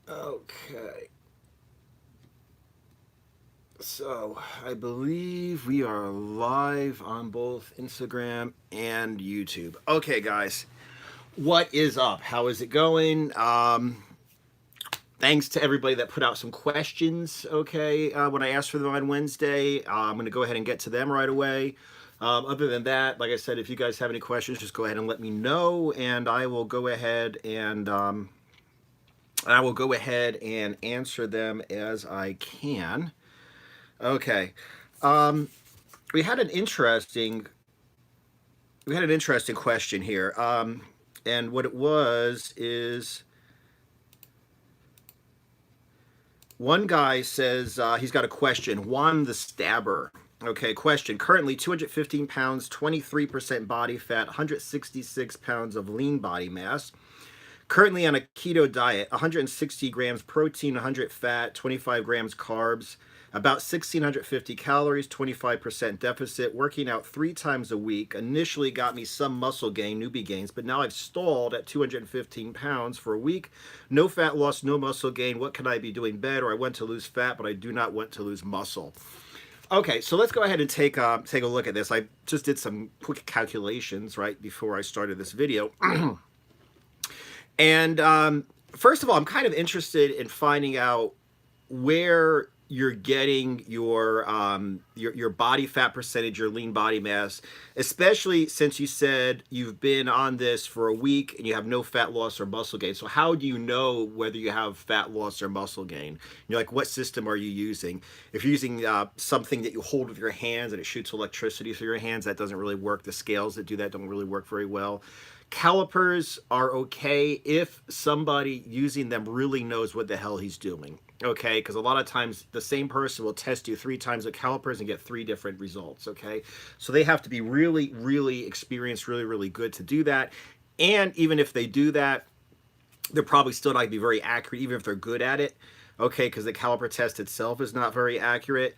Okay. So, I believe we are live on both Instagram and YouTube. Okay, guys. What is up? How is it going? Thanks to everybody that put out some questions, okay, when I asked for them on Wednesday. I'm going to go ahead and get to them right away. Other than that, like I said, if you guys have any questions, just go ahead and let me know, and I will go ahead and answer them as I can. Okay. Um, we had an interesting question here. And what it was is one guy says he's got a question. Juan the Stabber. Okay, question. Currently 215 pounds, 23% body fat, 166 pounds of lean body mass. Currently on a keto diet, 160 grams protein, 100 fat, 25 grams carbs, about 1,650 calories, 25% deficit, working out 3 times a week. Initially got me some muscle gain, newbie gains, but now I've stalled at 215 pounds for a week. No fat loss, no muscle gain. What can I be doing better? I want to lose fat, but I do not want to lose muscle. Okay, so let's go ahead and take a look at this. I just did some quick calculations right before I started this video. And first of all, I'm kind of interested in finding out where you're getting your body fat percentage, your lean body mass, especially since you said you've been on this for a week and you have no fat loss or muscle gain. So how do you know whether you have fat loss or muscle gain? You're like, what system are you using? If you're using something that you hold with your hands and it shoots electricity through your hands, that doesn't really work. The scales that do that don't really work very well. Calipers are okay if somebody using them really knows what the hell he's doing. Okay, because a lot of times the same person will test you 3 times with calipers and get 3 different results. Okay, so they have to be really, really experienced, really, really good to do that. And even if they do that, they're probably still not going to be very accurate, even if they're good at it. Okay, because the caliper test itself is not very accurate.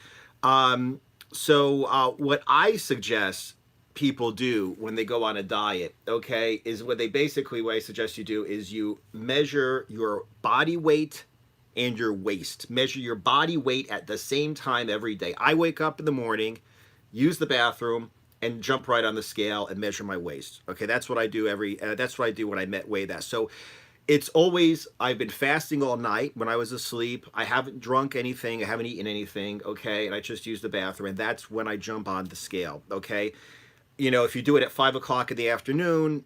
So what I suggest people do when they go on a diet, okay, is what I suggest you do is you measure your body weight and your waist. Measure your body weight at the same time every day. I wake up in the morning, use the bathroom, and jump right on the scale and measure my waist. Okay, that's what I do that's what I do when I weigh that. So it's always, I've been fasting all night when I was asleep. I haven't drunk anything. I haven't eaten anything. Okay, and I just use the bathroom, and that's when I jump on the scale. Okay, if you do it at 5 o'clock in the afternoon,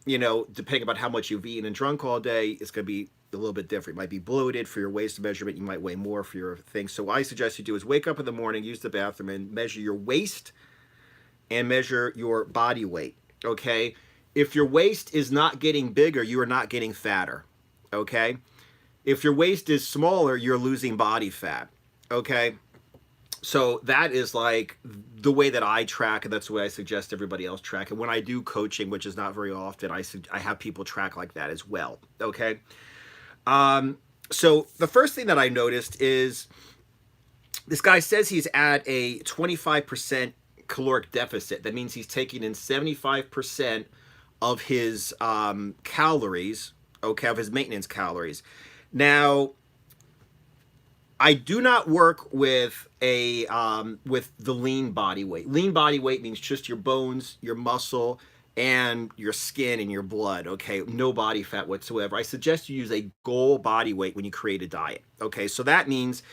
depending on how much you've eaten and drunk all day, it's going to be a little bit different. You might be bloated for your waist measurement. You might weigh more for your thing. So what I suggest you do is wake up in the morning, use the bathroom, and measure your waist and measure your body weight. Okay? If your waist is not getting bigger, you are not getting fatter. Okay? If your waist is smaller, you're losing body fat. Okay? So that is like the way that I track, and that's the way I suggest everybody else track. And when I do coaching, which is not very often, I have people track like that as well. Okay. So the first thing that I noticed is this guy says he's at a 25% caloric deficit. That means he's taking in 75% of his calories, okay, of his maintenance calories. Now, I do not work with with the lean body weight. Lean body weight means just your bones, your muscle, and your skin and your blood. Okay, no body fat whatsoever. I suggest you use a goal body weight when you create a diet. Okay, so that means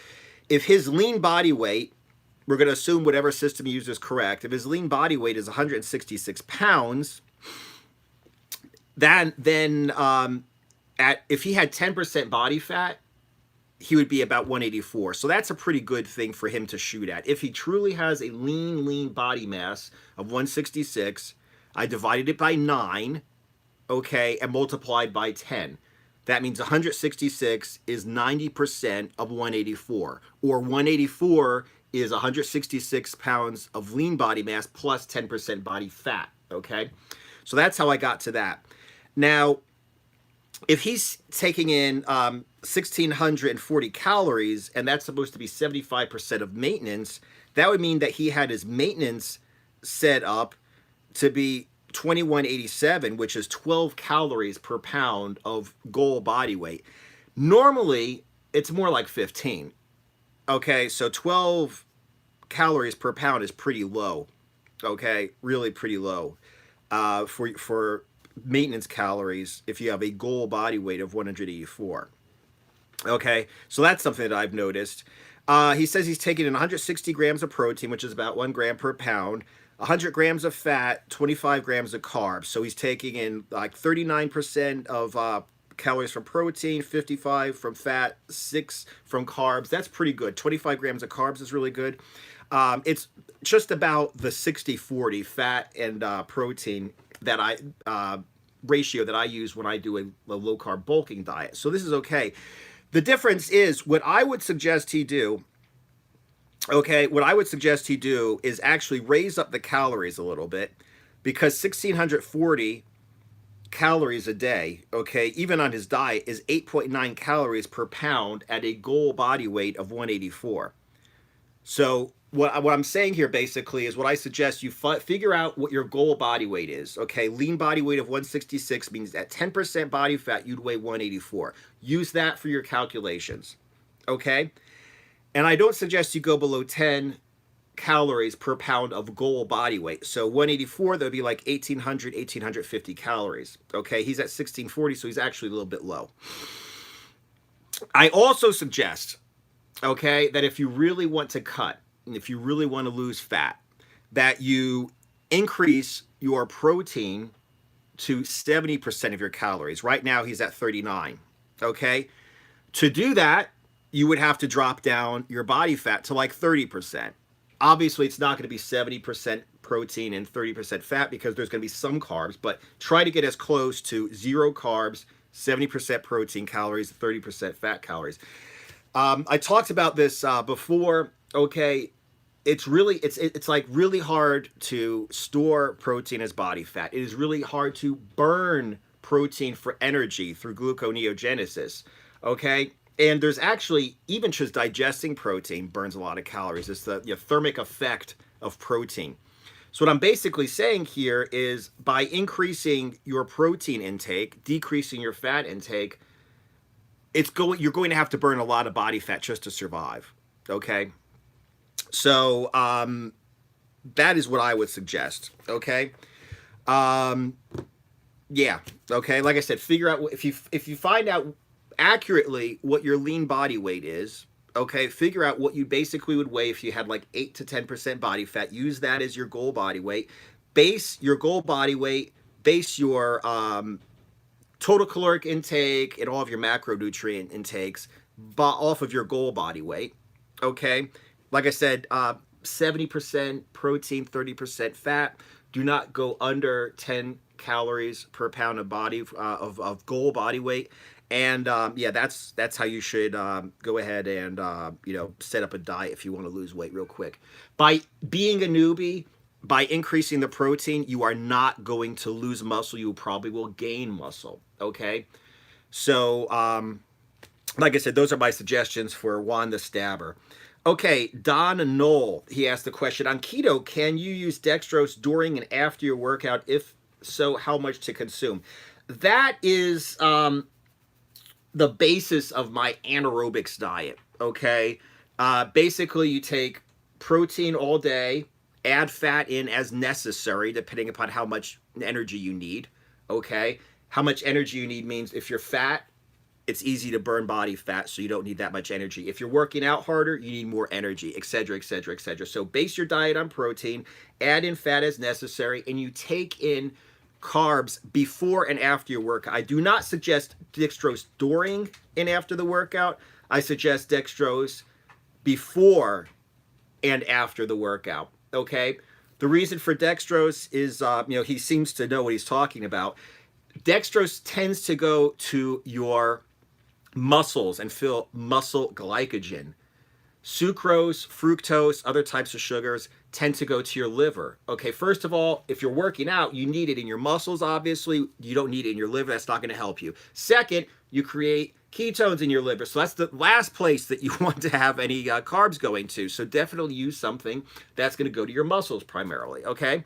if his lean body weight, we're going to assume whatever system he uses is correct. If his lean body weight is 166 pounds, then if he had 10% body fat, he would be about 184. So that's a pretty good thing for him to shoot at. If he truly has a lean body mass of 166, I divided it by 9, okay, and multiplied by 10. That means 166 is 90% of 184, or 184 is 166 pounds of lean body mass plus 10% body fat, okay? So that's how I got to that. Now, if he's taking in 1,640 calories, and that's supposed to be 75% of maintenance, that would mean that he had his maintenance set up to be 2187, which is 12 calories per pound of goal body weight. Normally, it's more like 15. Okay, so 12 calories per pound is pretty low. Okay, really pretty low for maintenance calories if you have a goal body weight of 184. Okay, so that's something that I've noticed. He says he's taking in 160 grams of protein, which is about 1 gram per pound, 100 grams of fat, 25 grams of carbs. So he's taking in like 39% of calories from protein, 55 from fat, 6 from carbs. That's pretty good. 25 grams of carbs is really good. It's just about the 60-40 fat and protein that ratio that I use when I do a low carb bulking diet. So this is okay. The difference is what I would suggest he do. Okay, what I would suggest he do is actually raise up the calories a little bit, because 1640 calories a day, okay, even on his diet, is 8.9 calories per pound at a goal body weight of 184. So what I'm saying here basically is what I suggest you figure out what your goal body weight is. Okay, lean body weight of 166 means at 10% body fat, you'd weigh 184. Use that for your calculations. Okay, and I don't suggest you go below 10 calories per pound of goal body weight. So 184, that would be like 1800, 1850 calories. Okay, he's at 1640, so he's actually a little bit low. I also suggest, okay, that if you really want to cut, and if you really want to lose fat, that you increase your protein to 70% of your calories. Right now, he's at 39, okay? To do that, you would have to drop down your body fat to like 30%. Obviously, it's not going to be 70% protein and 30% fat because there's going to be some carbs, but try to get as close to 0 carbs, 70% protein calories, 30% fat calories. I talked about this before. Okay, it's like really hard to store protein as body fat. It is really hard to burn protein for energy through gluconeogenesis. Okay, and there's actually, even just digesting protein burns a lot of calories. It's the thermic effect of protein. So what I'm basically saying here is by increasing your protein intake, decreasing your fat intake, you're going to have to burn a lot of body fat just to survive. Okay, so that is what I would suggest. Okay, yeah. Okay, like I said, figure out if you find out accurately what your lean body weight is. Okay, figure out what you basically would weigh if you had like 8 to 10% body fat. Use that as your goal body weight. Base your goal body weight. Base your total caloric intake and all of your macronutrient intakes off of your goal body weight. Okay, like I said, 70% protein, 30% fat. Do not go under 10 calories per pound of body of goal body weight. And yeah, that's how you should go ahead and set up a diet if you want to lose weight real quick. By being a newbie, by increasing the protein, you are not going to lose muscle. You probably will gain muscle. Okay, so like I said, those are my suggestions for Juan the Stabber. Okay, Don Knoll, he asked the question, on keto, can you use dextrose during and after your workout? If so, how much to consume? That is the basis of my Anaerobixx diet. Okay, basically you take protein all day, add fat in as necessary depending upon how much energy you need. Okay, how much energy you need means if you're fat, it's easy to burn body fat, so you don't need that much energy. If you're working out harder, you need more energy, etc., etc., etc. So base your diet on protein, add in fat as necessary, and you take in carbs before and after your workout. I do not suggest dextrose during and after the workout. I suggest dextrose before and after the workout. Okay? The reason for dextrose is, he seems to know what he's talking about. Dextrose tends to go to your muscles and fill muscle glycogen. Sucrose, fructose, other types of sugars tend to go to your liver. Okay, first of all, if you're working out, you need it in your muscles, obviously. You don't need it in your liver. That's not going to help you. Second, you create ketones in your liver. So that's the last place that you want to have any carbs going to. So definitely use something that's going to go to your muscles primarily, okay?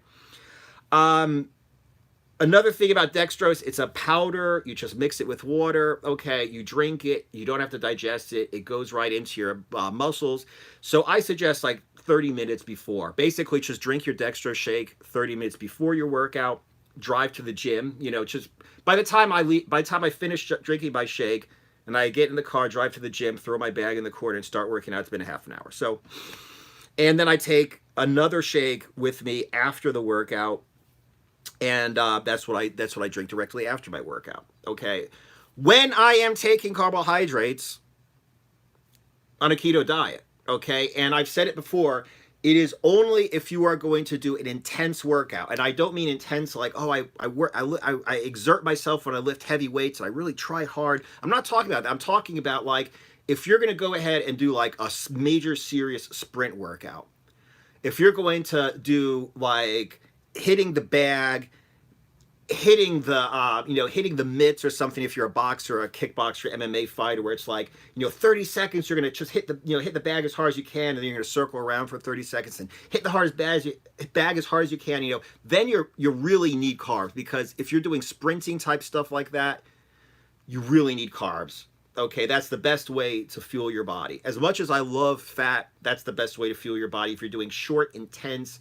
Another thing about dextrose, it's a powder. You just mix it with water. Okay, you drink it. You don't have to digest it. It goes right into your muscles. So I suggest like 30 minutes before. Basically, just drink your dextrose shake 30 minutes before your workout. Drive to the gym. You know, just by the time I leave, by the time I finish drinking my shake, and I get in the car, drive to the gym, throw my bag in the corner, and start working out, it's been a half an hour. So, and then I take another shake with me after the workout, and that's what I drink directly after my workout. Okay, when I am taking carbohydrates on a keto diet, okay, and I've said it before, it is only if you are going to do an intense workout, and I don't mean intense like, oh, I exert myself when I lift heavy weights and I really try hard. I'm not talking about that. I'm talking about like if you're going to go ahead and do like a major serious sprint workout, if you're going to do like hitting the bag, hitting the hitting the mitts or something, if you're a boxer or a kickboxer, MMA fighter, where it's like 30 seconds you're going to just hit the bag as hard as you can, and then you're going to circle around for 30 seconds and hit the hardest bag as hard as you can. Then you really need carbs, because if you're doing sprinting type stuff like that, you really need carbs. Okay, that's the best way to fuel your body. As much as I love fat, that's the best way to fuel your body if you're doing short, intense,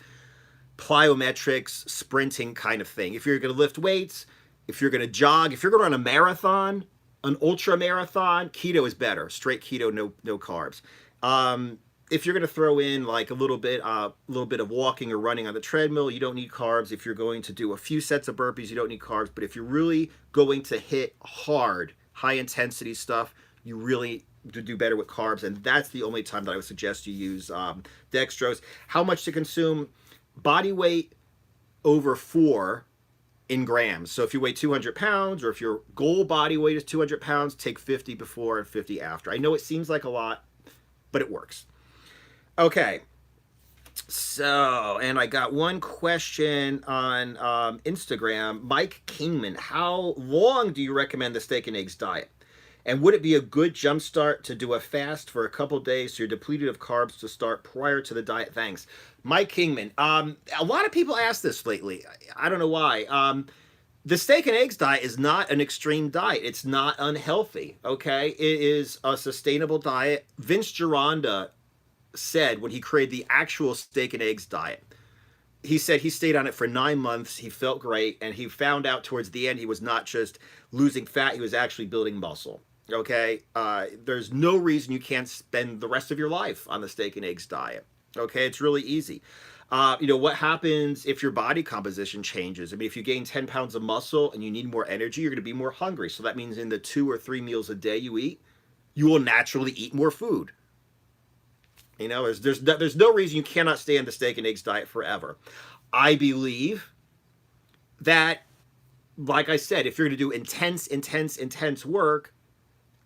plyometrics, sprinting kind of thing. If you're going to lift weights, if you're going to jog, if you're going to run a marathon, an ultra marathon, keto is better. Straight keto, no carbs. If you're going to throw in like a little bit of walking or running on the treadmill, you don't need carbs. If you're going to do a few sets of burpees, you don't need carbs. But if you're really going to hit hard, high intensity stuff, you really do better with carbs. And that's the only time that I would suggest you use dextrose. How much to consume? Body weight over 4 in grams. So if you weigh 200 pounds, or if your goal body weight is 200 pounds, take 50 before and 50 after. I know it seems like a lot, but it works. Okay. So, and I got one question on Instagram. Mike Kingman, how long do you recommend the steak and eggs diet? And would it be a good jump start to do a fast for a couple days so you're depleted of carbs to start prior to the diet? Thanks. Mike Kingman. A lot of people ask this lately. I don't know why. The steak and eggs diet is not an extreme diet. It's not unhealthy, okay? It is a sustainable diet. Vince Gironda said when he created the actual steak and eggs diet, he said he stayed on it for 9 months. He felt great, and he found out towards the end he was not just losing fat, he was actually building muscle. Okay, there's no reason you can't spend the rest of your life on the steak and eggs diet. Okay, it's really easy. What happens if your body composition changes? I mean, if you gain 10 pounds of muscle and you need more energy, you're going to be more hungry. So that means in the 2 or 3 meals a day you eat, you will naturally eat more food. There's no reason you cannot stay on the steak and eggs diet forever. I believe that, like I said, if you're going to do intense work,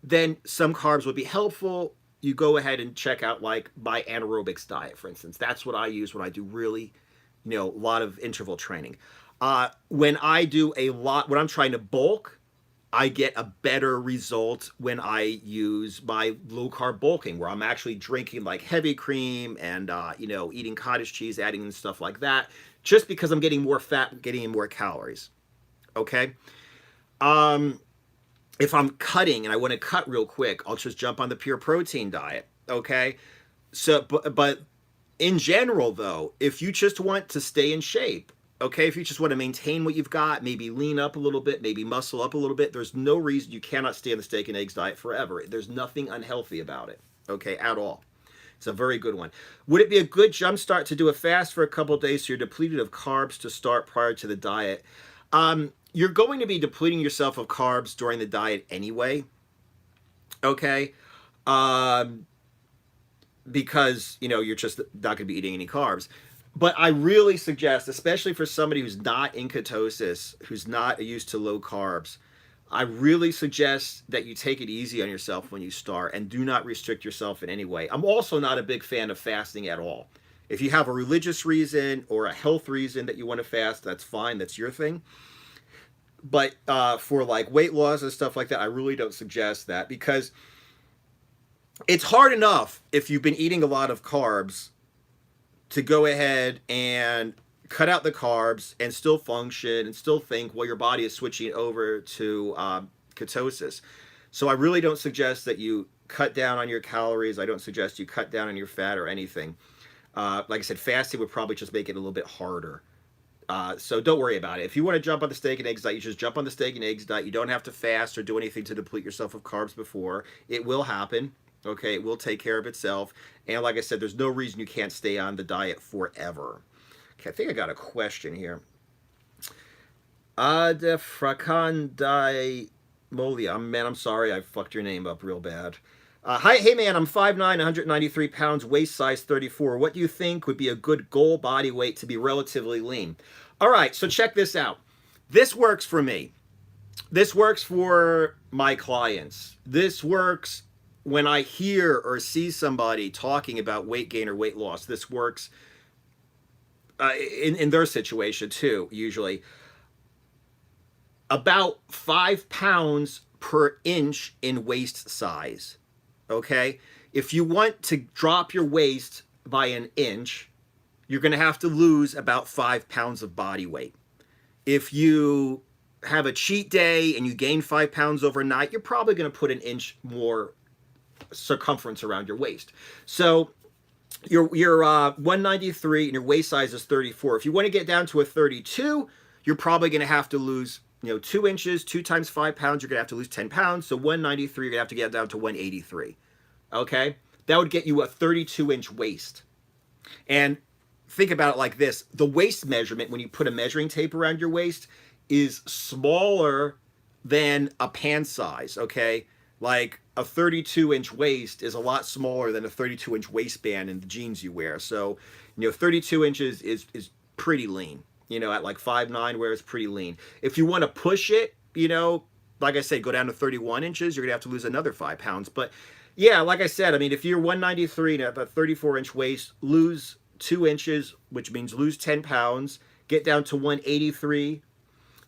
then some carbs would be helpful. You go ahead and check out like my Anaerobixx diet, for instance. That's what I use when I do really, a lot of interval training. When I'm trying to bulk, I get a better result when I use my low carb bulking, where I'm actually drinking like heavy cream and, eating cottage cheese, adding in stuff like that, just because I'm getting more fat, getting in more calories. Okay. If I'm cutting and I want to cut real quick, I'll just jump on the pure protein diet. Okay. So, but in general though, if you just want to stay in shape, okay, if you just want to maintain what you've got, maybe lean up a little bit, maybe muscle up a little bit, there's no reason you cannot stay on the steak and eggs diet forever. There's nothing unhealthy about it, okay, at all. It's a very good one. Would it be a good jump start to do a fast for a couple of days so you're depleted of carbs to start prior to the diet? You're going to be depleting yourself of carbs during the diet anyway, okay? Because, you're just not going to be eating any carbs. But I really suggest, especially for somebody who's not in ketosis, who's not used to low carbs, I really suggest that you take it easy on yourself when you start and do not restrict yourself in any way. I'm also not a big fan of fasting at all. If you have a religious reason or a health reason that you want to fast, that's fine. That's your thing. But for like weight loss and stuff like that, I really don't suggest that, because it's hard enough if you've been eating a lot of carbs to go ahead and cut out the carbs and still function and still think while your body is switching over to ketosis. So I really don't suggest that you cut down on your calories. I don't suggest you cut down on your fat or anything. Like I said, fasting would probably just make it a little bit harder. So don't worry about it. If you want to jump on the steak and eggs diet, you just jump on the steak and eggs diet. You don't have to fast or do anything to deplete yourself of carbs before. It will happen. Okay, it will take care of itself. And like I said, there's no reason you can't stay on the diet forever. Okay, I think I got a question here. Frakan Molia. Man, I'm sorry, I fucked your name up real bad. Hi, hey man, I'm 5'9", 193 pounds, waist size 34. What do you think would be a good goal body weight to be relatively lean? All right, so check this out. This works for me. This works for my clients. This works when I hear or see somebody talking about weight gain or weight loss. This works in their situation too, usually. About 5 pounds per inch in waist size. Okay, if you want to drop your waist by an inch, you're going to have to lose about 5 pounds of body weight. If you have a cheat day and you gain 5 pounds overnight, you're probably going to put an inch more circumference around your waist. So you're 193 and your waist size is 34. If you want to get down to a 32, you're probably going to have to lose 2 inches, 2 times 5 pounds, you're going to have to lose 10 pounds. So 193, you're going to have to get down to 183. Okay? That would get you a 32-inch waist. And think about it like this. The waist measurement, when you put a measuring tape around your waist, is smaller than a pant size, okay? Like a 32-inch waist is a lot smaller than a 32-inch waistband in the jeans you wear. So, 32 inches is pretty lean. At like 5'9", where it's pretty lean. If you want to push it, like I said, go down to 31 inches, you're going to have to lose another 5 pounds. But yeah, like I said, I mean, if you're 193 and have a 34-inch waist, lose 2 inches, which means lose 10 pounds, get down to 183,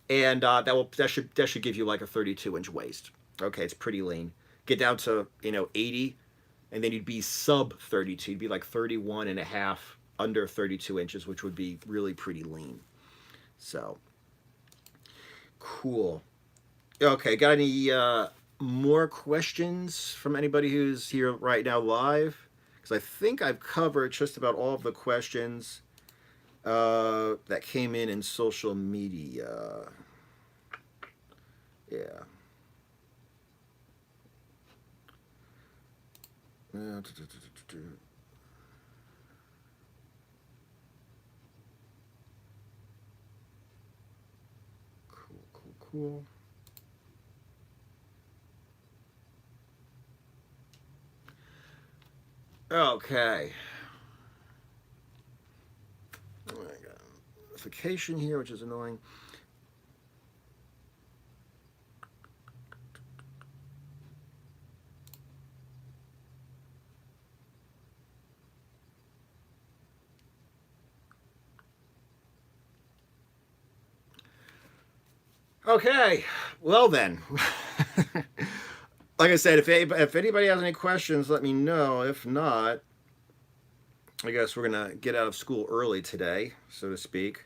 and that should give you like a 32-inch waist. Okay, it's pretty lean. Get down to, 80, and then you'd be sub 32. You'd be like 31 and a half, under 32 inches, which would be really pretty lean. So, cool. Okay, got any more questions from anybody who's here right now live? Because I think I've covered just about all of the questions that came in social media. Yeah. Cool. Okay. I got a notification here, which is annoying. Okay, well then, like I said, if anybody has any questions, let me know. If not, I guess we're gonna get out of school early today, so to speak.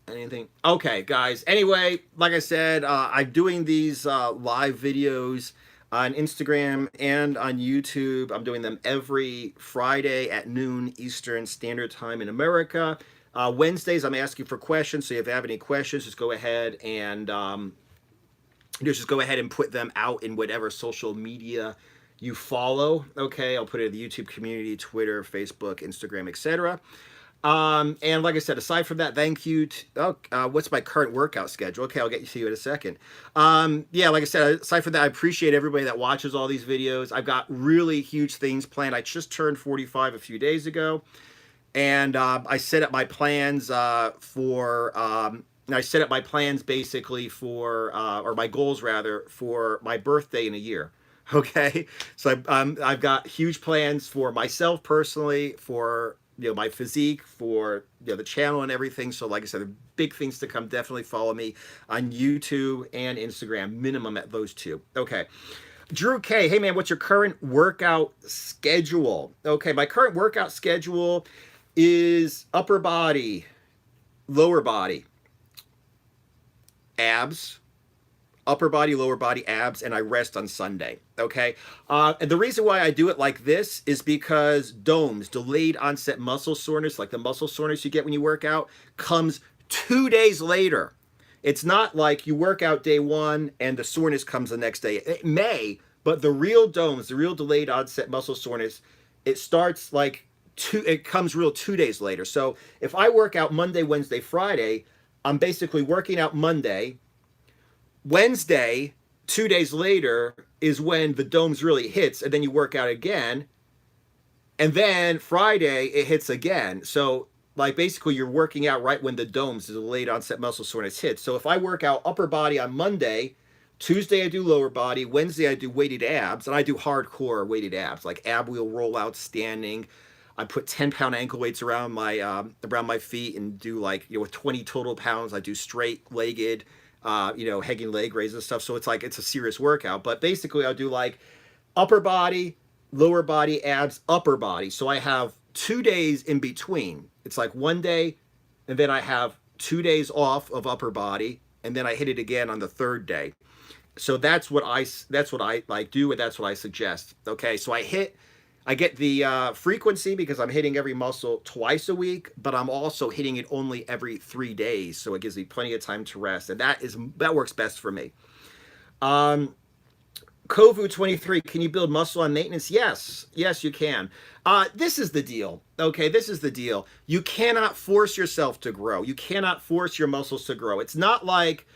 Anything? Okay, guys. Anyway, like I said, I'm doing these live videos on Instagram and on YouTube. I'm doing them every Friday at noon Eastern Standard Time in America. Wednesdays, I'm asking for questions. So if you have any questions, just go ahead and put them out in whatever social media you follow. Okay, I'll put it in the YouTube community, Twitter, Facebook, Instagram, etc. And like I said, aside from that, thank you. What's my current workout schedule? Okay, I'll get to you in a second. Yeah, like I said, aside from that, I appreciate everybody that watches all these videos. I've got really huge things planned. I just turned 45 a few days ago. And I set up my plans basically for, or my goals rather, for my birthday in a year. Okay, so I've got huge plans for myself personally, for my physique, for the channel and everything. So like I said, there are big things to come. Definitely follow me on YouTube and Instagram, minimum at those two. Okay. Drew K, hey man, what's your current workout schedule? Okay, my current workout schedule is upper body, lower body, abs, upper body, lower body, abs, and I rest on Sunday. Okay. And the reason why I do it like this is because DOMS, delayed onset muscle soreness, like the muscle soreness you get when you work out, comes 2 days later. It's not like you work out day one and the soreness comes the next day. It may, but the real DOMS, the real delayed onset muscle soreness, it starts like it comes real 2 days later. So if I work out Monday, Wednesday, Friday, I'm basically working out Monday. Wednesday, 2 days later, is when the DOMS really hits, and then you work out again. And then Friday, it hits again. So, like, basically, you're working out right when the DOMS, the delayed onset muscle soreness, hits. So, if I work out upper body on Monday, Tuesday, I do lower body. Wednesday, I do weighted abs, and I do hardcore weighted abs, like ab wheel rollout, standing. I put 10-pound ankle weights around my feet and do like, with 20 total pounds. I do straight legged, hanging leg raises and stuff. So it's like, it's a serious workout. But basically, I'll do like upper body, lower body, abs, upper body. So I have 2 days in between. It's like one day, and then I have 2 days off of upper body, and then I hit it again on the third day. So that's what I like do, and that's what I suggest. Okay, so I get the frequency because I'm hitting every muscle twice a week, but I'm also hitting it only every 3 days, so it gives me plenty of time to rest, and that works best for me. Kovu 23, can you build muscle on maintenance? Yes, you can. This is the deal. Okay, this is the deal. You cannot force yourself to grow. You cannot force your muscles to grow. It's not like,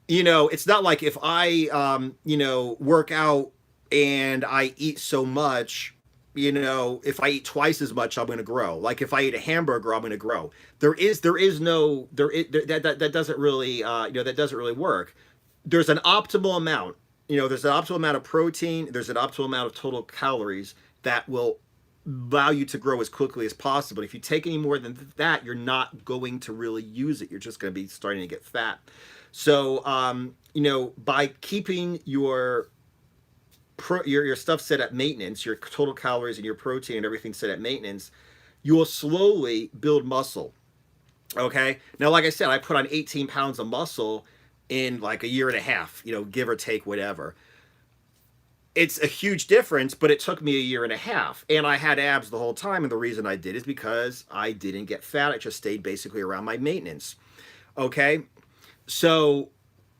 if I, work out and I eat so much, if I eat twice as much, I'm going to grow. Like if I eat a hamburger, I'm going to grow. That doesn't really, that doesn't really work. There's an optimal amount. There's an optimal amount of protein. There's an optimal amount of total calories that will allow you to grow as quickly as possible. If you take any more than that, you're not going to really use it. You're just going to be starting to get fat. So, by keeping your stuff set at maintenance, your total calories and your protein and everything set at maintenance, you will slowly build muscle. Okay. Now, like I said, I put on 18 pounds of muscle in like a year and a half, give or take whatever. It's a huge difference, but it took me a year and a half, and I had abs the whole time. And the reason I did is because I didn't get fat. I just stayed basically around my maintenance. Okay. So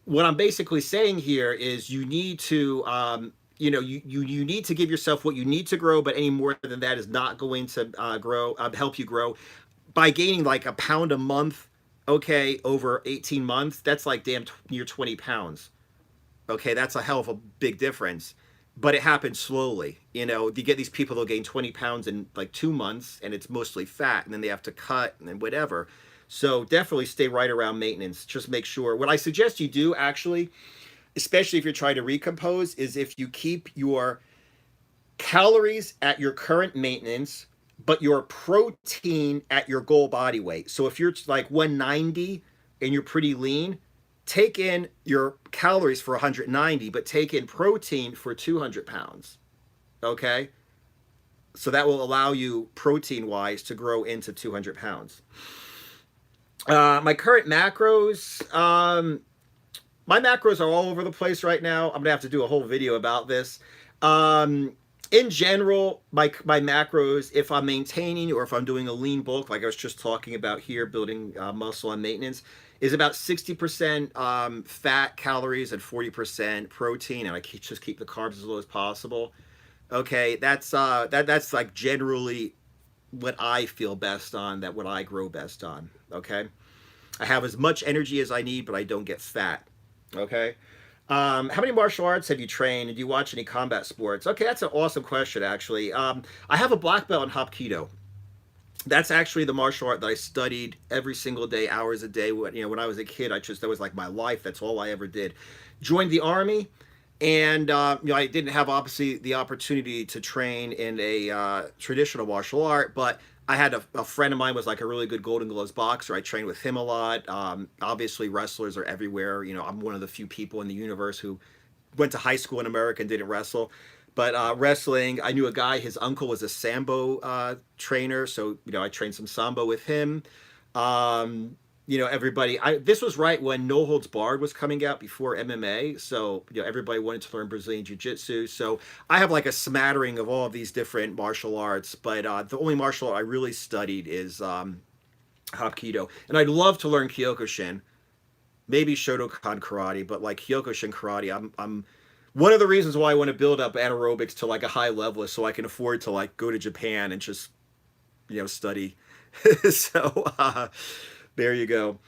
what I'm basically saying here is you need to, you need to give yourself what you need to grow, but any more than that is not going to help you grow. By gaining like a pound a month, okay, over 18 months, that's like damn near 20 pounds. Okay, that's a hell of a big difference. But it happens slowly. You get these people that'll gain 20 pounds in like 2 months, and it's mostly fat, and then they have to cut and then whatever. So definitely stay right around maintenance. Just make sure. What I suggest you do, actually, especially if you're trying to recompose, is if you keep your calories at your current maintenance, but your protein at your goal body weight. So if you're like 190 and you're pretty lean, take in your calories for 190, but take in protein for 200 pounds. Okay? So that will allow you, protein-wise, to grow into 200 pounds. My current macros, my macros are all over the place right now. I'm going to have to do a whole video about this. In general, my macros, if I'm maintaining or if I'm doing a lean bulk, like I was just talking about here, building muscle and maintenance, is about 60% fat calories and 40% protein, and I just keep the carbs as low as possible. Okay, that's like generally what I feel best on, what I grow best on. Okay, I have as much energy as I need, but I don't get fat. Okay. How many martial arts have you trained? And do you watch any combat sports? Okay, that's an awesome question, actually. I have a black belt in Hapkido. That's actually the martial art that I studied every single day, hours a day. When I was a kid, that was like my life. That's all I ever did. Joined the Army, and I didn't have, obviously, the opportunity to train in a traditional martial art, but I had a friend of mine was like a really good Golden Gloves boxer. I trained with him a lot. Obviously, wrestlers are everywhere. I'm one of the few people in the universe who went to high school in America and didn't wrestle. But wrestling, I knew a guy, his uncle was a Sambo trainer. So, I trained some Sambo with him. Everybody, this was right when No Holds Barred was coming out before MMA. So, everybody wanted to learn Brazilian Jiu-Jitsu. So I have like a smattering of all of these different martial arts. But the only martial art I really studied is Hapkido. And I'd love to learn Kyokushin, maybe Shotokan karate, but like Kyokushin karate, I'm one of the reasons why I want to build up anaerobics to like a high level is so I can afford to like go to Japan and just study. So there you go.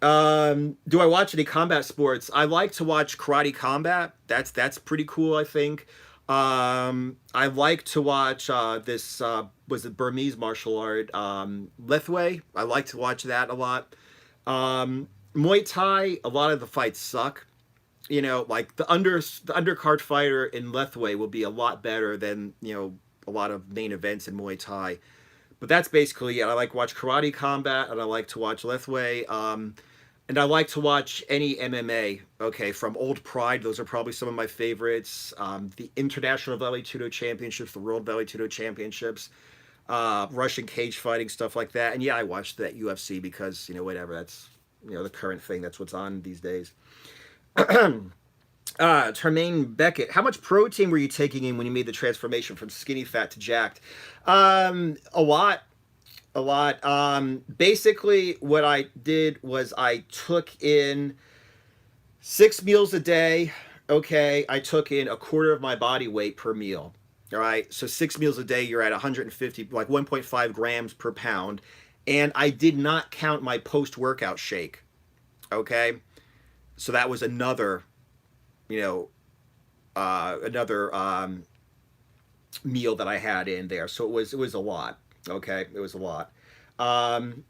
Do I watch any combat sports? I like to watch Karate Combat. That's pretty cool, I think. I like to watch this was it Burmese martial art, Lethwei. I like to watch that a lot. Muay Thai, a lot of the fights suck. Like the undercard fighter in Lethwei will be a lot better than a lot of main events in Muay Thai. But that's basically it. I like to watch Karate Combat, and I like to watch Lethwei. And I like to watch any MMA. Okay, from Old Pride, those are probably some of my favorites. The International Vale Tudo Championships, the World Vale Tudo Championships, Russian cage fighting, stuff like that. And yeah, I watched that UFC because whatever. That's the current thing. That's what's on these days. Termaine Beckett, how much protein were you taking in when you made the transformation from skinny fat to jacked? A lot. Basically what I did was I took in 6 meals a day. Okay. I took in a quarter of my body weight per meal. All right. So 6 meals a day, you're at 150, like 1.5 grams per pound. And I did not count my post-workout shake. Okay. So that was another meal that I had in there. So it was a lot. Okay, it was a lot. And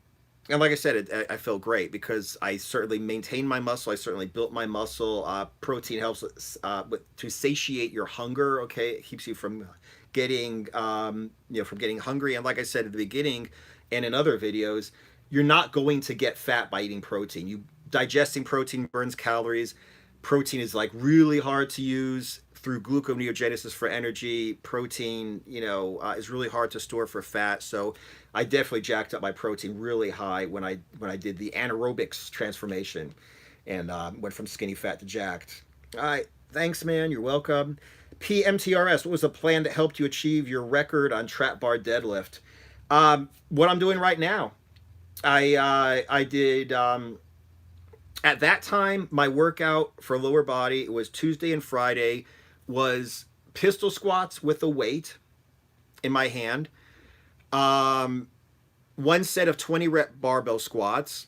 like I said, I felt great because I certainly maintained my muscle. I certainly built my muscle. Protein helps to satiate your hunger. Okay, it keeps you from getting from getting hungry. And like I said at the beginning, and in other videos, you're not going to get fat by eating protein. Digesting protein burns calories. Protein is like really hard to use through gluconeogenesis for energy. Protein, is really hard to store for fat. So I definitely jacked up my protein really high when I did the Anaerobixx transformation and went from skinny fat to jacked. All right, thanks, man. You're welcome. PMTRS, what was the plan that helped you achieve your record on trap bar deadlift? What I'm doing right now. I did. At that time, my workout for lower body, it was Tuesday and Friday, was pistol squats with a weight in my hand, one set of 20 rep barbell squats,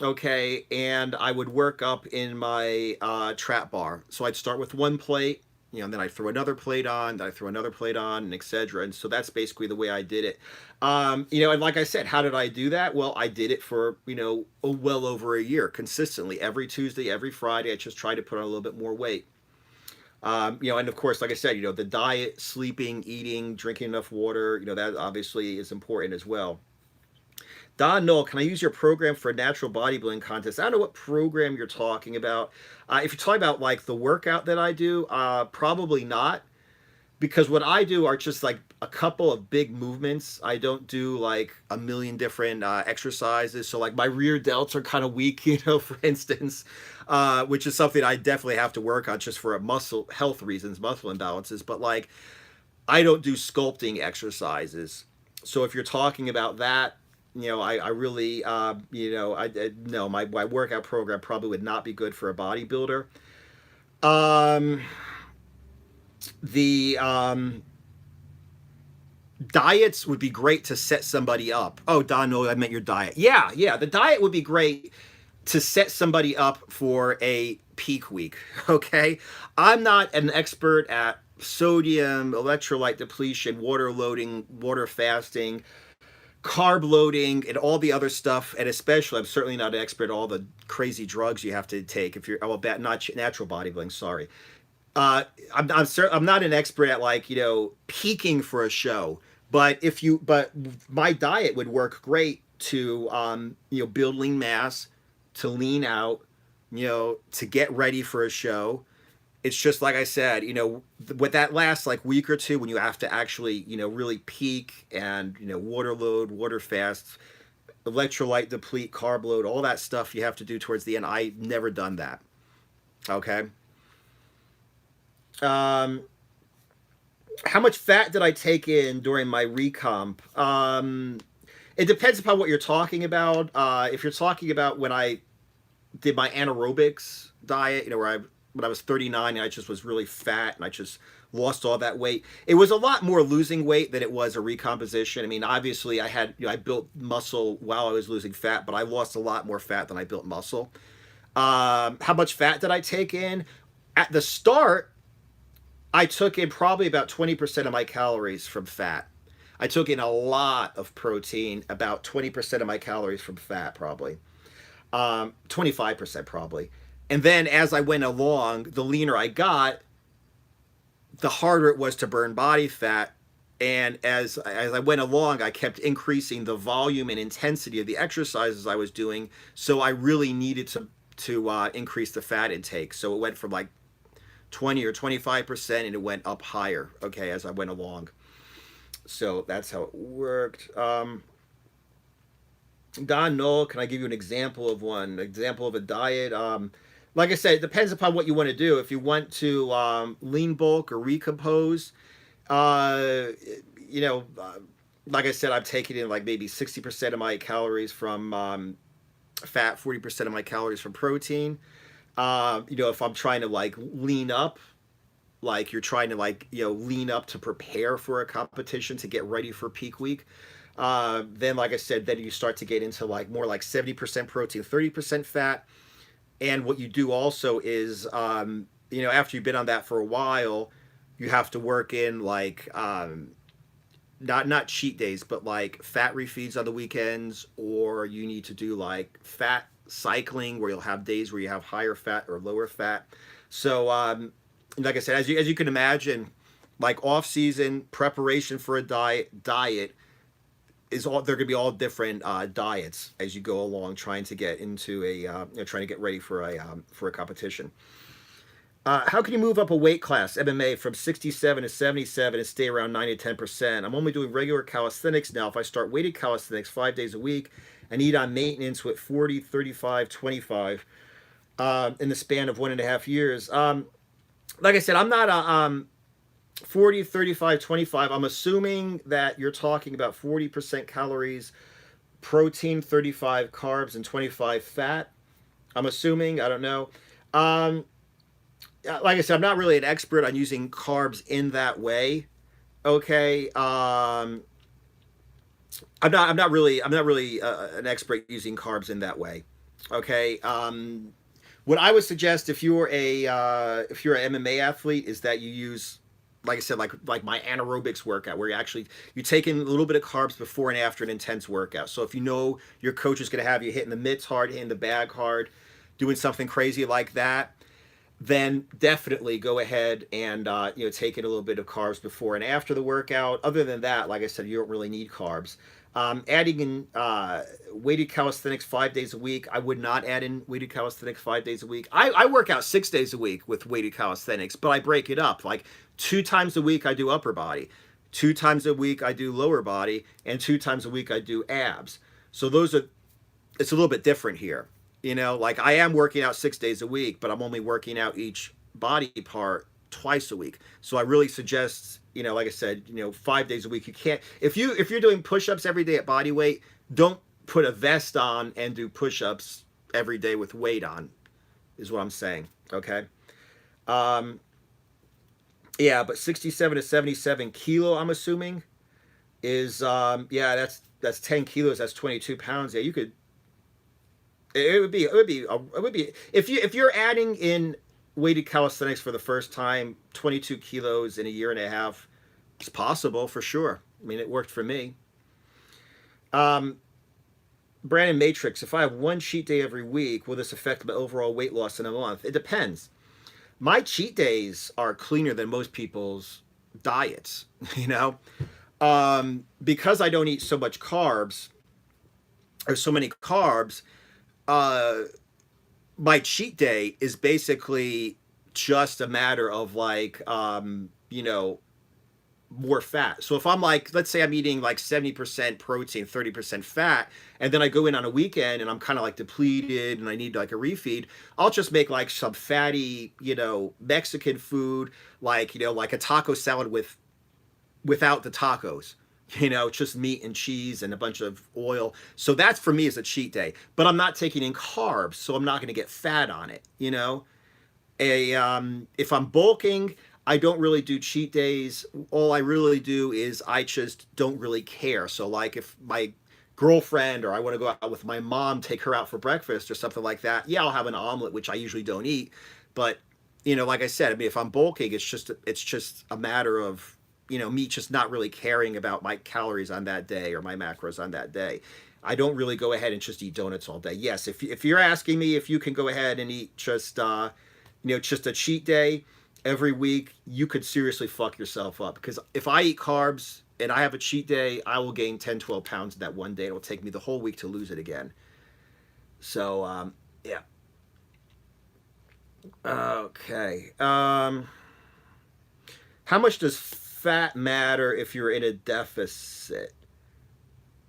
okay, and I would work up in my trap bar. So I'd start with one plate, and then I throw another plate on, then I throw another plate on, and etc. And so that's basically the way I did it. And like I said, how did I do that? Well, I did it for, well over a year consistently. Every Tuesday, every Friday, I just tried to put on a little bit more weight. And of course, like I said, the diet, sleeping, eating, drinking enough water, that obviously is important as well. Don Knoll, can I use your program for a natural bodybuilding contest? I don't know what program you're talking about. If you're talking about like the workout that I do, probably not. Because what I do are just like a couple of big movements. I don't do like a million different exercises. So like my rear delts are kind of weak, for instance, which is something I definitely have to work on just for muscle health reasons, muscle imbalances. But like I don't do sculpting exercises. So if you're talking about that, I really, no, my workout program probably would not be good for a bodybuilder. The diets would be great to set somebody up. Oh, Don, no, I meant your diet. Yeah, the diet would be great to set somebody up for a peak week, okay? I'm not an expert at sodium, electrolyte depletion, water loading, water fasting, carb loading, and all the other stuff, and especially I'm certainly not an expert at all the crazy drugs you have to take if you're not natural bodybuilding, sorry. I'm not an expert at like peaking for a show, but my diet would work great to build lean mass, to lean out, to get ready for a show, It's just like I said, with that last like week or two when you have to actually, really peak and, water load, water fast, electrolyte deplete, carb load, all that stuff you have to do towards the end. I never done that. Okay. Um, how much fat did I take in during my recomp? It depends upon what you're talking about. If you're talking about when I did my anaerobics diet, where when I was 39 and I just was really fat and I just lost all that weight. It was a lot more losing weight than it was a recomposition. I mean, obviously I built muscle while I was losing fat, but I lost a lot more fat than I built muscle. How much fat did I take in? At the start, I took in probably about 20% of my calories from fat. I took in a lot of protein, about 20% of my calories from fat, probably. 25% probably. And then as I went along, the leaner I got, the harder it was to burn body fat. And as I went along, I kept increasing the volume and intensity of the exercises I was doing. So I really needed to increase the fat intake. So it went from like 20 or 25%, and it went up higher, okay, as I went along. So that's how it worked. Don Knoll, can I give you an example of one? Example of a diet? Like I said, it depends upon what you want to do. If you want to lean bulk or recompose, uh, you know, uh, like I said, I'm taking in like maybe 60% of my calories from fat, 40% of my calories from protein. If I'm trying to like lean up, like you're trying to like, lean up to prepare for a competition to get ready for peak week. Then, like I said, then you start to get into like more like 70% protein, 30% fat. And what you do also is, after you've been on that for a while, you have to work in like not cheat days, but like fat refeeds on the weekends, or you need to do like fat cycling where you'll have days where you have higher fat or lower fat. So, like I said, as you can imagine, like off season preparation for a diet is all they're gonna be all different diets as you go along, trying to get into trying to get ready for a competition. How can you move up a weight class, MMA, from 67 to 77 and stay around 9 to 10%? I'm only doing regular calisthenics now. If I start weighted calisthenics 5 days a week and eat on maintenance with 40, 35, 25 in the span of 1.5 years. Like I said, I'm not a 40, 35, 25. I'm assuming that you're talking about 40% calories, protein, 35 carbs, and 25 fat. I'm assuming. I don't know. Um, like I said, I'm not really an expert on using carbs in that way. Okay. I'm not really an expert using carbs in that way. Okay. What I would suggest if you're an MMA athlete is that you use, like I said, like my anaerobics workout, where you take in a little bit of carbs before and after an intense workout. So if you know your coach is going to have you hitting the mitts hard, hitting the bag hard, doing something crazy like that, then definitely go ahead and take in a little bit of carbs before and after the workout. Other than that, like I said, you don't really need carbs. Adding in weighted calisthenics 5 days a week. I would not add in weighted calisthenics 5 days a week. I work out 6 days a week with weighted calisthenics, but I break it up. Like 2 times a week I do upper body, 2 times a week I do lower body, and 2 times a week I do abs. So it's a little bit different here. Like I am working out 6 days a week, but I'm only working out each body part twice a week. So I really suggest, like I said, 5 days a week. You can't if you're doing push-ups every day at body weight, don't put a vest on and do push-ups every day with weight on, is what I'm saying. Okay. Um, yeah, but 67 to 77 kilo, I'm assuming, is yeah, that's 10 kilos, that's 22 pounds. Yeah, you could it would be if you're adding in weighted calisthenics for the first time, 22 kilos in a year and a half. It's possible for sure. I mean, it worked for me. um Brandon Matrix, if I have one cheat day every week, will this affect my overall weight loss in a month? It depends. My cheat days are cleaner than most people's diets. you know because I don't eat so much carbs or so many carbs. uh my cheat day is basically just a matter of like, you know, more fat. So if I'm like, let's say I'm eating like 70% protein, 30% fat, and then I go in on a weekend and I'm kind of like depleted and I need like a refeed, I'll just make like some fatty, you know, Mexican food, like, you know, like a taco salad without the tacos. You know, just meat and cheese and a bunch of oil. So that's for me is a cheat day. But I'm not taking in carbs, so I'm not going to get fat on it, you know? If I'm bulking, I don't really do cheat days. All I really do is I just don't really care. So like if my girlfriend or I want to go out with my mom, take her out for breakfast or something like that, yeah, I'll have an omelet, which I usually don't eat. But you know, like I said, I mean, if I'm bulking, it's just a matter of, you know, me just not really caring about my calories on that day or my macros on that day. I don't really go ahead and just eat donuts all day. Yes, if you're asking me if you can go ahead and eat just you know, just a cheat day every week, you could seriously fuck yourself up. Because if I eat carbs and I have a cheat day, I will gain 10, 12 pounds in that one day. It'll take me the whole week to lose it again. So, yeah. Okay. How much does fat matter if you're in a deficit?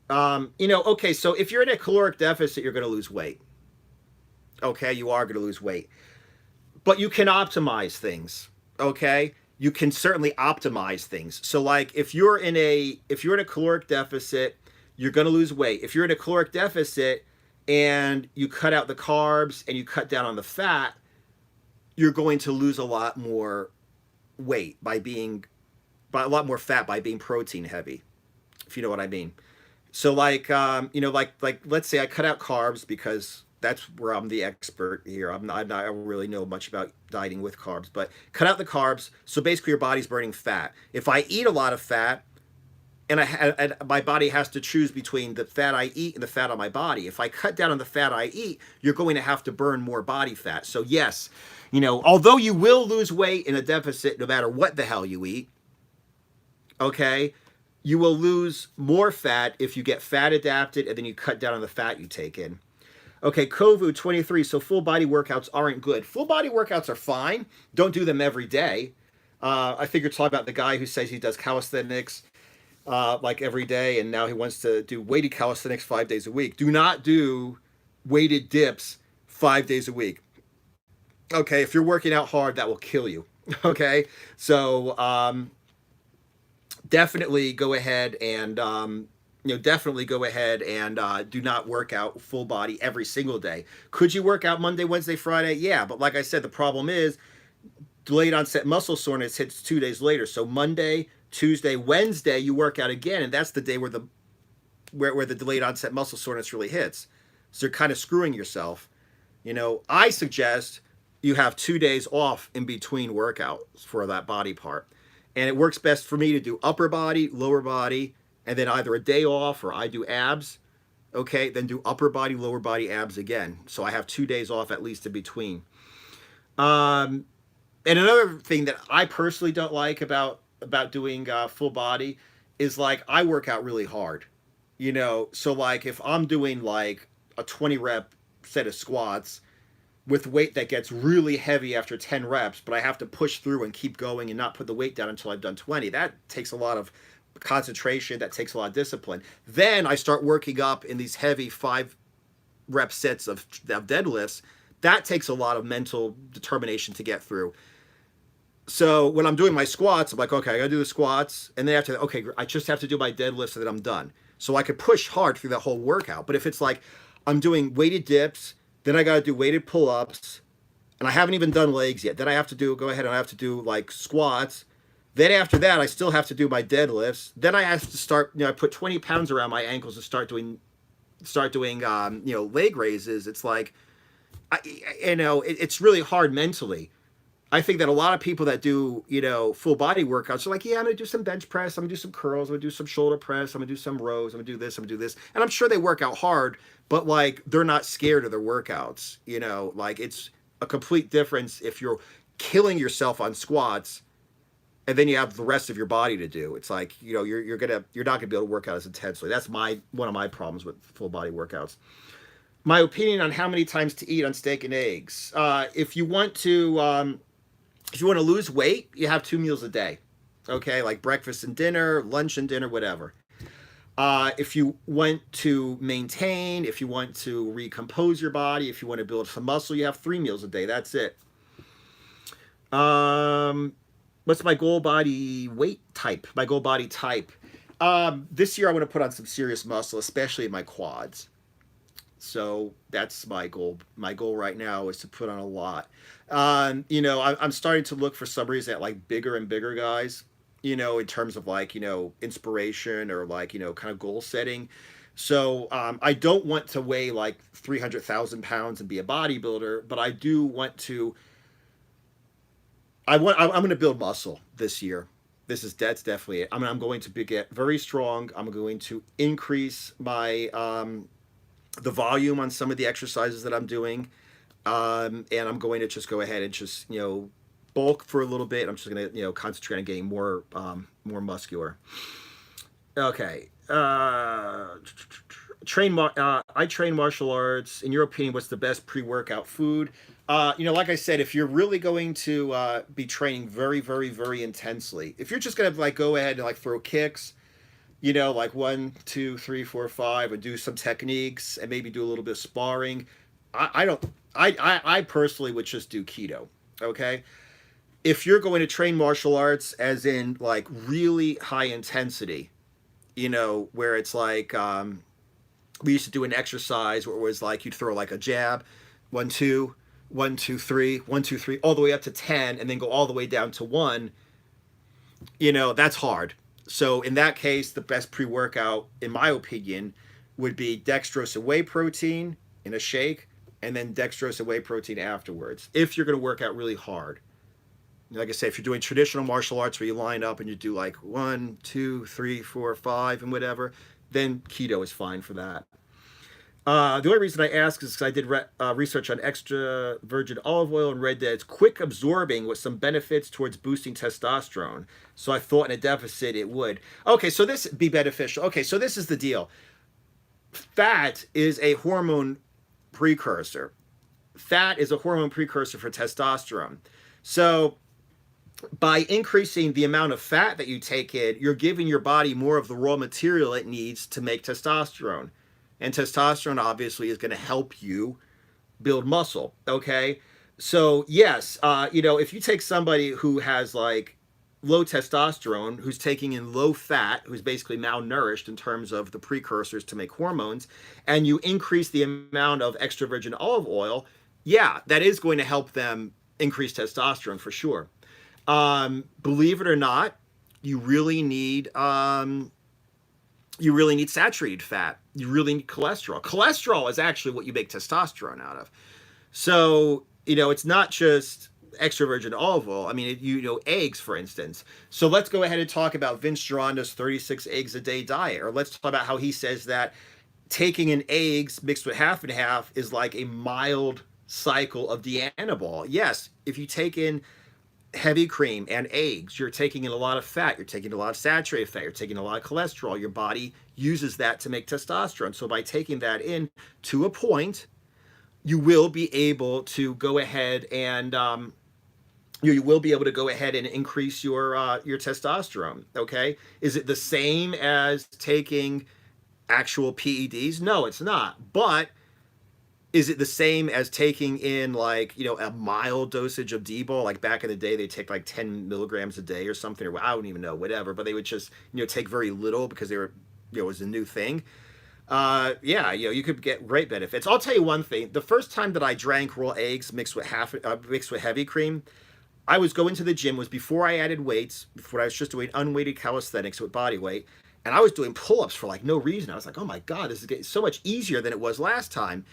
You know, okay, so if you're in a caloric deficit, you're going to lose weight. Okay, you are going to lose weight. But you can optimize things, okay? You can certainly optimize things. So like if you're in a caloric deficit, you're going to lose weight. If you're in a caloric deficit and you cut out the carbs and you cut down on the fat, you're going to lose a lot more weight by a lot more fat by being protein heavy, if you know what I mean. So like you know, like let's say I cut out carbs because that's where I'm the expert here. I don't really know much about dieting with carbs, but cut out the carbs. So basically, your body's burning fat. If I eat a lot of fat, and my body has to choose between the fat I eat and the fat on my body. If I cut down on the fat I eat, you're going to have to burn more body fat. So yes, you know, although you will lose weight in a deficit, no matter what the hell you eat, okay, you will lose more fat if you get fat adapted and then you cut down on the fat you take in. Okay, Kovu 23. So full body workouts aren't good. Full body workouts are fine. Don't do them every day. I figured talk about the guy who says he does calisthenics like every day, and now he wants to do weighted calisthenics 5 days a week. Do not do weighted dips 5 days a week. Okay, if you're working out hard, that will kill you. Okay, so definitely go ahead and you know, definitely go ahead and do not work out full body every single day. Could you work out Monday, Wednesday, Friday? Yeah, but like I said, the problem is delayed onset muscle soreness hits 2 days later. So Monday, Tuesday, Wednesday, you work out again, and that's the day where the delayed onset muscle soreness really hits. So you're kind of screwing yourself. You know, I suggest you have 2 days off in between workouts for that body part. And it works best for me to do upper body, lower body, and then either a day off or I do abs, okay, then do upper body, lower body, abs again. So I have 2 days off at least in between. And another thing that I personally don't like about doing full body is like I work out really hard, you know. So like if I'm doing like a 20 rep set of squats with weight that gets really heavy after 10 reps, but I have to push through and keep going and not put the weight down until I've done 20, that takes a lot of concentration, that takes a lot of discipline. Then I start working up in these heavy 5 rep sets of deadlifts. That takes a lot of mental determination to get through. So when I'm doing my squats, I'm like, okay, I gotta do the squats, and then after that, okay, I just have to do my deadlifts and then I'm done. So I could push hard through that whole workout. But if it's like I'm doing weighted dips, then I gotta do weighted pull-ups, and I haven't even done legs yet. Then I have to go ahead and I have to do like squats. Then after that, I still have to do my deadlifts. Then I have to start, you know, I put 20 pounds around my ankles and start doing you know, leg raises. It's like, you know, it's really hard mentally. I think that a lot of people that do, you know, full body workouts are like, yeah, I'm going to do some bench press. I'm going to do some curls. I'm going to do some shoulder press. I'm going to do some rows. I'm going to do this. I'm going to do this. And I'm sure they work out hard, but like, they're not scared of their workouts. You know, like it's a complete difference if you're killing yourself on squats and then you have the rest of your body to do. It's like, you know, you're not gonna be able to work out as intensely. That's one of my problems with full body workouts. My opinion on how many times to eat on steak and eggs. If you want to If you want to lose weight, you have 2 meals a day. Okay, like breakfast and dinner, lunch and dinner, whatever. If you want to maintain, if you want to recompose your body, if you want to build some muscle, you have 3 meals a day. That's it. What's my goal body weight type? My goal body type. This year I want to put on some serious muscle, especially in my quads. So that's my goal. My goal right now is to put on a lot. I'm starting to look for some reason at like bigger and bigger guys, in terms of like, inspiration or like, kind of goal setting. So I don't want to weigh like 300,000 pounds and be a bodybuilder, but I do want to. I'm going to build muscle this year. That's definitely it. I'm going to get very strong. I'm going to increase my the volume on some of the exercises that I'm doing, and I'm going to just go ahead and just bulk for a little bit. I'm just going to concentrate on getting more muscular. Okay. I train martial arts. In your opinion, what's the best pre-workout food? Like I said, if you're really going to be training very, very, very intensely, if you're just going to like go ahead and like throw kicks, like 1, 2, 3, 4, 5, and do some techniques and maybe do a little bit of sparring, I don't. I personally would just do keto. Okay. If you're going to train martial arts, as in like really high intensity, where it's like we used to do an exercise where it was like you'd throw like a jab, 1, 2, 1, 2, 3, 1, 2, 3, all the way up to 10, and then go all the way down to 1. That's hard. So in that case, the best pre-workout, in my opinion, would be dextrose and whey protein in a shake, and then dextrose and whey protein afterwards. If you're going to work out really hard, like I say, if you're doing traditional martial arts where you line up and you do like 1, 2, 3, 4, 5, and whatever, then keto is fine for that. The only reason I ask is because I did research on extra virgin olive oil and read that it's quick absorbing with some benefits towards boosting testosterone. So I thought in a deficit it would. Okay, so this be beneficial. Okay, so this is the deal. Fat is a hormone precursor. Fat is a hormone precursor for testosterone. So by increasing the amount of fat that you take in, you're giving your body more of the raw material it needs to make testosterone. And testosterone obviously is going to help you build muscle. Okay. So yes, if you take somebody who has like low testosterone, who's taking in low fat, who's basically malnourished in terms of the precursors to make hormones, and you increase the amount of extra virgin olive oil, yeah, that is going to help them increase testosterone for sure. Believe it or not, you really need saturated fat. You really need cholesterol. Cholesterol is actually what you make testosterone out of. So, it's not just extra virgin olive oil. I mean, eggs, for instance. So let's go ahead and talk about Vince Gironda's 36 eggs a day diet. Or let's talk about how he says that taking in eggs mixed with half and half is like a mild cycle of Dianabol. Yes, if you take in heavy cream and eggs, you're taking in a lot of fat, you're taking a lot of saturated fat, you're taking a lot of cholesterol. Your body uses that to make testosterone. So by taking that in to a point, you will be able to go ahead and you will be able to go ahead and increase your testosterone. Okay, is it the same as taking actual PEDs? No, it's not. But is it the same as taking in like, a mild dosage of D-bol? Like back in the day, they take like 10 milligrams a day or something, or I don't even know, whatever. But they would just, take very little because they were, it was a new thing. Yeah, you could get great benefits. I'll tell you one thing. The first time that I drank raw eggs mixed with heavy cream, I was going to the gym. It was before I added weights, before I was just doing unweighted calisthenics with Bodyweight. And I was doing pull-ups for like no reason. I was like, oh my God, this is getting so much easier than it was last time.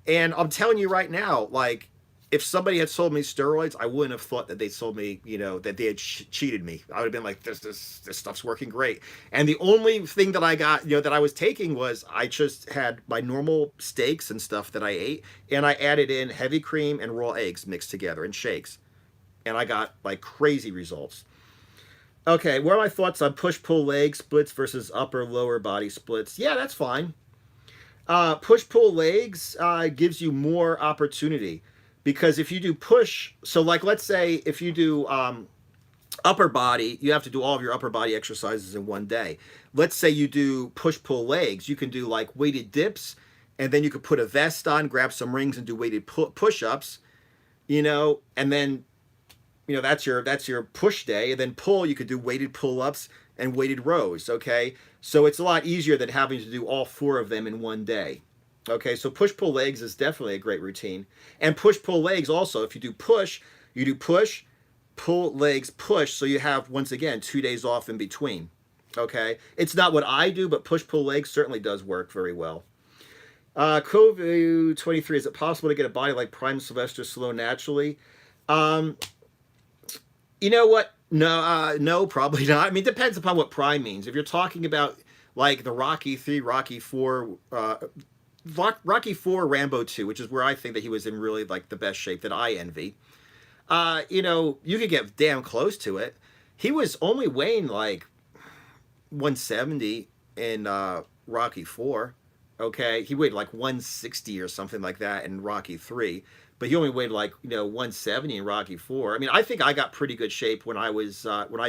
And I'm telling you right now, like, if somebody had sold me steroids, I wouldn't have thought that they sold me, that they had cheated me. I would have been like, this stuff's working great. And the only thing that I got, that I was taking was I just had my normal steaks and stuff that I ate, and I added in heavy cream and raw eggs mixed together in shakes. And I got like crazy results. Okay, what are my thoughts on push-pull leg splits versus upper-lower body splits? Yeah, that's fine. Push-pull legs gives you more opportunity. Because if you do push, so like let's say if you do upper body, you have to do all of your upper body exercises in one day. Let's say you do push pull legs, you can do like weighted dips, and then you could put a vest on, grab some rings, and do weighted push ups, and then that's your push day. And then pull, you could do weighted pull ups and weighted rows. Okay, so it's a lot easier than having to do all four of them in one day. Okay, so push pull legs is definitely a great routine. And push pull legs also, if you do push, pull legs, push, so you have, once again, 2 days off in between. Okay, it's not what I do, but push pull legs certainly does work very well. COVID 23, is it possible to get a body like Prime Sylvester Stallone naturally? You know what? No, no, probably not. I mean, it depends upon what Prime means. If you're talking about like the Rocky 3, Rocky 4, Rocky 4, Rambo 2, which is where I think that he was in really like the best shape that I envy. You could get damn close to it. He was only weighing like 170 in Rocky 4. Okay, he weighed like 160 or something like that in Rocky 3, but he only weighed like 170 in Rocky 4. I mean, I think I got pretty good shape when I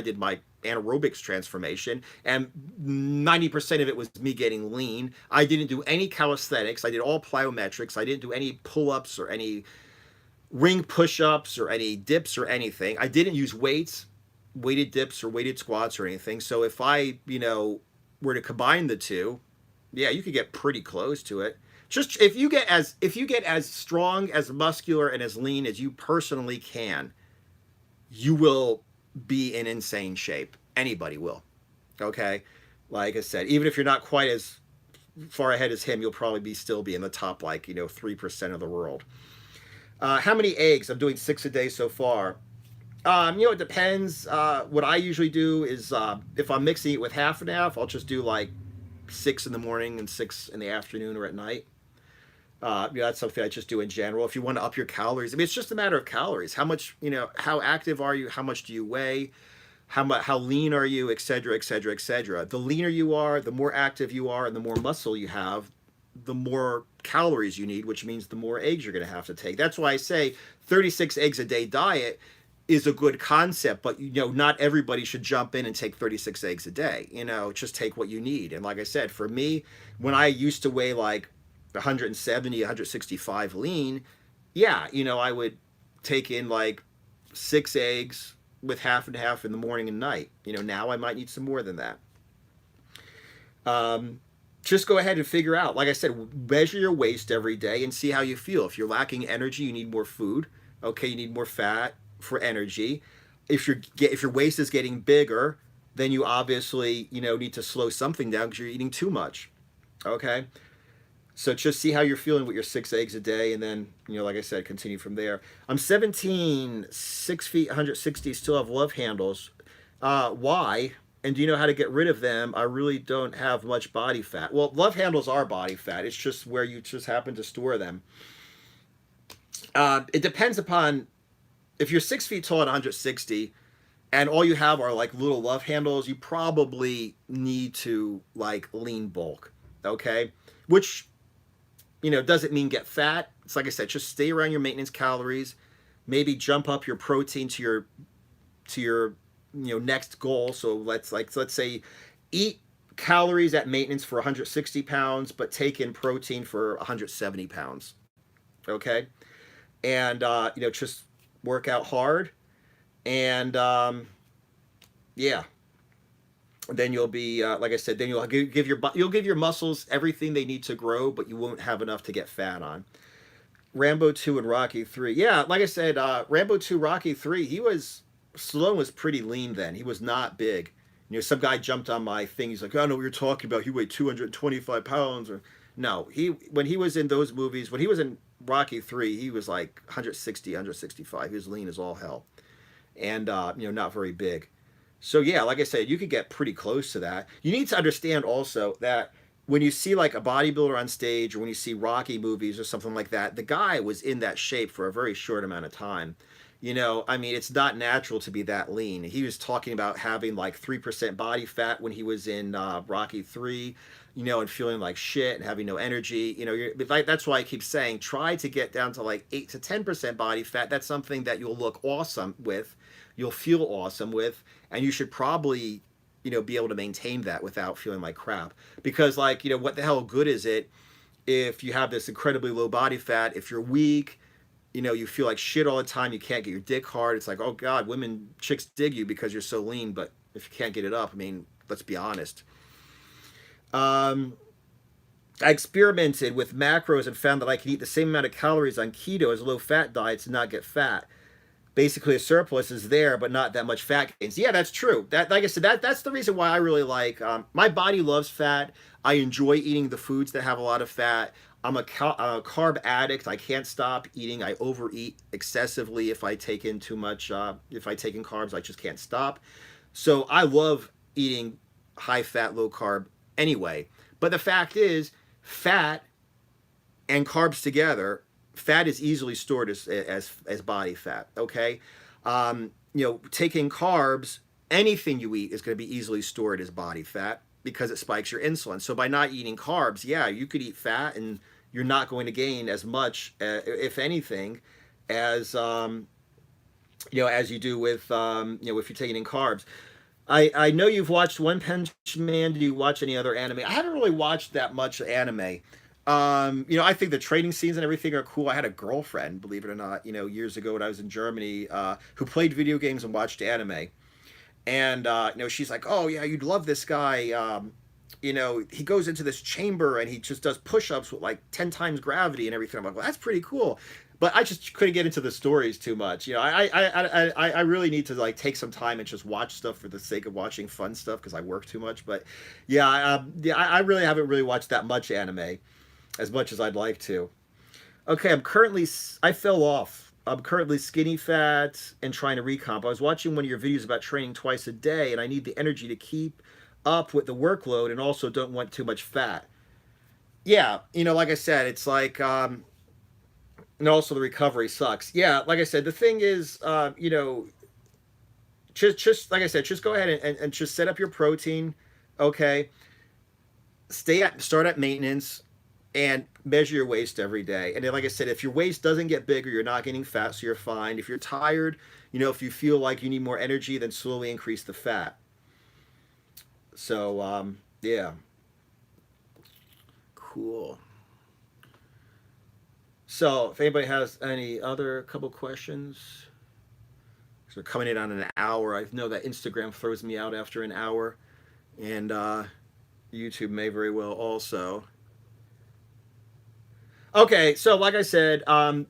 did my anaerobics transformation, and 90% of it was me getting lean. I didn't do any calisthenics. I did all plyometrics. I didn't do any pull-ups or any ring push-ups or any dips or anything. I didn't use weights, weighted dips or weighted squats or anything. So if I, were to combine the two, yeah, you could get pretty close to it. Just if you get as strong, as muscular, and as lean as you personally can, you will be in insane shape. Anybody will. Okay? Like I said, even if you're not quite as far ahead as him, you'll probably still be in the top 3% of the world. How many eggs? I'm doing 6 a day so far. It depends. What I usually do is if I'm mixing it with half and half, I'll just do like 6 in the morning and 6 in the afternoon or at night. That's something I just do in general. If you want to up your calories, I mean, it's just a matter of calories. How much, how active are you? How much do you weigh? How lean are you, et cetera, et cetera, et cetera. The leaner you are, the more active you are, and the more muscle you have, the more calories you need, which means the more eggs you're going to have to take. That's why I say 36 eggs a day diet is a good concept, but not everybody should jump in and take 36 eggs a day. Just take what you need. And like I said, for me, when I used to weigh like 170, 165 lean, yeah, I would take in like 6 eggs with half and half in the morning and night. Now I might need some more than that. Just go ahead and figure out, like I said, measure your waist every day and see how you feel. If you're lacking energy, you need more food. Okay, you need more fat for energy. If your waist is getting bigger, then you obviously need to slow something down because you're eating too much. Okay, so just see how you're feeling with your 6 eggs a day, and then like I said, continue from there. I'm 17, 6 feet, 160, still have love handles. Why? And do you know how to get rid of them? I really don't have much body fat. Well, love handles are body fat. It's just where you just happen to store them. It depends upon, if you're 6 feet tall and 160 and all you have are like little love handles, you probably need to like lean bulk. Okay. Which, doesn't mean get fat. It's like I said, just stay around your maintenance calories, maybe jump up your protein to your next goal. So let's say eat calories at maintenance for 160 pounds, but take in protein for 170 pounds. Okay. And, just work out hard, and yeah, then you'll be like I said, then you'll give your muscles everything they need to grow, but you won't have enough to get fat on. Rambo 2 and Rocky 3, yeah, like I said, Rambo 2, Rocky 3, Stallone was pretty lean then. He was not big. Some guy jumped on my thing. He's like, I don't know what you're talking about. He weighed 225 pounds. Or no, when he was in those movies, when he was in Rocky 3, he was like 160, 165. He was lean as all hell, and not very big. So yeah, like I said, you could get pretty close to that. You need to understand also that when you see like a bodybuilder on stage, or when you see Rocky movies or something like that, the guy was in that shape for a very short amount of time. You know, I mean, it's not natural to be that lean. He was talking about having like 3% body fat when he was in Rocky 3, you know, and feeling like shit and having no energy. You know, like, that's why I keep saying try to get down to like 8 to 10% body fat. That's something that you'll look awesome with, you'll feel awesome with, and you should probably, you know, be able to maintain that without feeling like crap. Because, like, you know, what the hell good is it if you have this incredibly low body fat, if you're weak, you know, you feel like shit all the time, you can't get your dick hard. It's like, oh God, chicks dig you because you're so lean, but if you can't get it up, I mean, let's be honest. I experimented with macros and found that I could eat the same amount of calories on keto as low-fat diets and not get fat. Basically, a surplus is there, but not that much fat gains. Yeah, that's true. That, like I said, that's the reason why I really like. My body loves fat. I enjoy eating the foods that have a lot of fat. I'm a carb addict. I can't stop eating. I overeat excessively if I take in too much. If I take in carbs, I just can't stop. So I love eating high fat, low carb anyway. But the fact is, fat and carbs together, fat is easily stored as body fat. Okay, you know, taking carbs, anything you eat is going to be easily stored as body fat because it spikes your insulin. So by not eating carbs, yeah, you could eat fat and you're not going to gain as much, if anything, as you know, as you do with you know, if you're taking in carbs. I know you've watched One Punch Man. Do you watch any other anime? I haven't really watched that much anime. You know, I think the training scenes and everything are cool. I had a girlfriend, believe it or not, you know, years ago when I was in Germany, who played video games and watched anime. And you know, she's like, "Oh yeah, you'd love this guy. You know, he goes into this chamber and he just does push-ups with like 10 times gravity and everything." I'm like, "Well, that's pretty cool." But I just couldn't get into the stories too much. You know, I really need to like take some time and just watch stuff for the sake of watching fun stuff because I work too much. But yeah, I really haven't really watched that much anime as much as I'd like to. Okay, I fell off. I'm currently skinny fat and trying to recomp. I was watching one of your videos about training twice a day, and I need the energy to keep up with the workload and also don't want too much fat. Yeah, you know, like I said, it's like, and also the recovery sucks. Yeah, like I said, the thing is, you know, just like I said, just go ahead and just set up your protein, okay? Start at maintenance and measure your waist every day. And then, like I said, if your waist doesn't get bigger, you're not getting fat, so you're fine. If you're tired, you know, if you feel like you need more energy, then slowly increase the fat. So, yeah. Cool. So, if anybody has any other couple questions, because we're coming in on an hour. I know that Instagram throws me out after an hour, and YouTube may very well also. Okay, so like I said,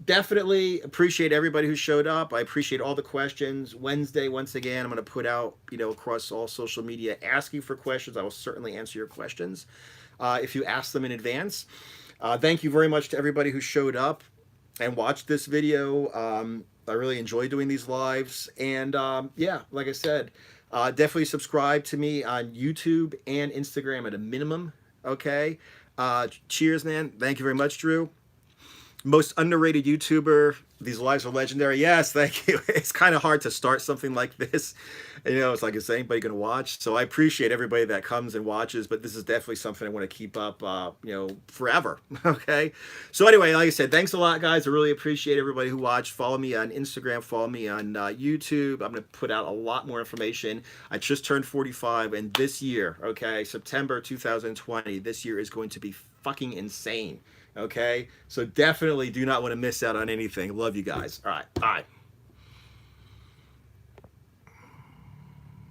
definitely appreciate everybody who showed up. I appreciate all the questions. Wednesday, once again, I'm going to put out, you know, across all social media, asking for questions. I will certainly answer your questions if you ask them in advance. Thank you very much to everybody who showed up and watched this video. I really enjoy doing these lives. And yeah, like I said, definitely subscribe to me on YouTube and Instagram at a minimum. Okay. Cheers, man. Thank you very much, Drew. Most underrated YouTuber. These lives are legendary. Yes, thank you. It's kind of hard to start something like this. You know, it's like, is anybody going to watch? So I appreciate everybody that comes and watches, but this is definitely something I want to keep up, you know, forever. Okay. So anyway, like I said, thanks a lot, guys. I really appreciate everybody who watched. Follow me on Instagram. Follow me on YouTube. I'm going to put out a lot more information. I just turned 45, and this year, okay, September 2020, this year is going to be fucking insane. Okay, so definitely do not want to miss out on anything. Love you guys. All right, bye.